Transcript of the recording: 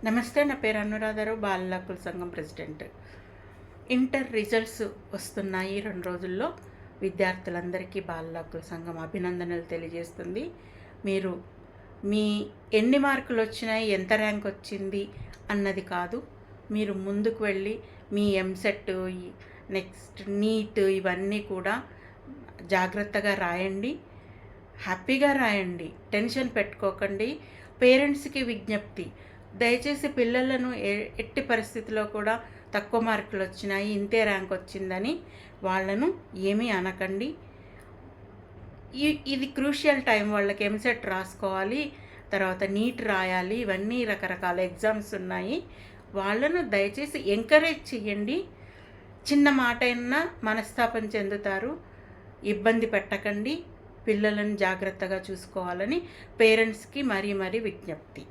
నమస్తే, నా పేరు అనురాధారావు, బాలల హక్కుల సంఘం ప్రెసిడెంట్. ఇంటర్ రిజల్ట్స్ వస్తున్నాయి 2 రోజుల్లో. విద్యార్థులందరికీ బాలల హక్కుల సంఘం అభినందనలు తెలియజేస్తుంది. మీరు మీ ఎన్ని మార్కులు వచ్చినాయి, ఎంత ర్యాంక్ వచ్చింది అన్నది కాదు, మీరు ముందుకు వెళ్ళి మీ ఎంసెట్, నెక్స్ట్ నీట్ ఇవన్నీ కూడా జాగ్రత్తగా రాయండి, హ్యాపీగా రాయండి, టెన్షన్ పెట్టుకోకండి. పేరెంట్స్కి విజ్ఞప్తి, దయచేసి పిల్లలను ఎట్టి పరిస్థితిలో కూడా తక్కువ మార్కులు వచ్చినాయి, ఇంతే ర్యాంక్ వచ్చిందని వాళ్ళను ఏమీ అనకండి. ఇది క్రూషియల్ టైం, వాళ్ళకి ఎంసెట్ రాసుకోవాలి, తర్వాత నీట్ రాయాలి, ఇవన్నీ రకరకాల ఎగ్జామ్స్ ఉన్నాయి. వాళ్ళను దయచేసి ఎంకరేజ్ చేయండి. చిన్న మాట అయినా మనస్తాపం చెందుతారు, ఇబ్బంది పెట్టకండి. పిల్లలను జాగ్రత్తగా చూసుకోవాలని పేరెంట్స్కి మరీ విజ్ఞప్తి.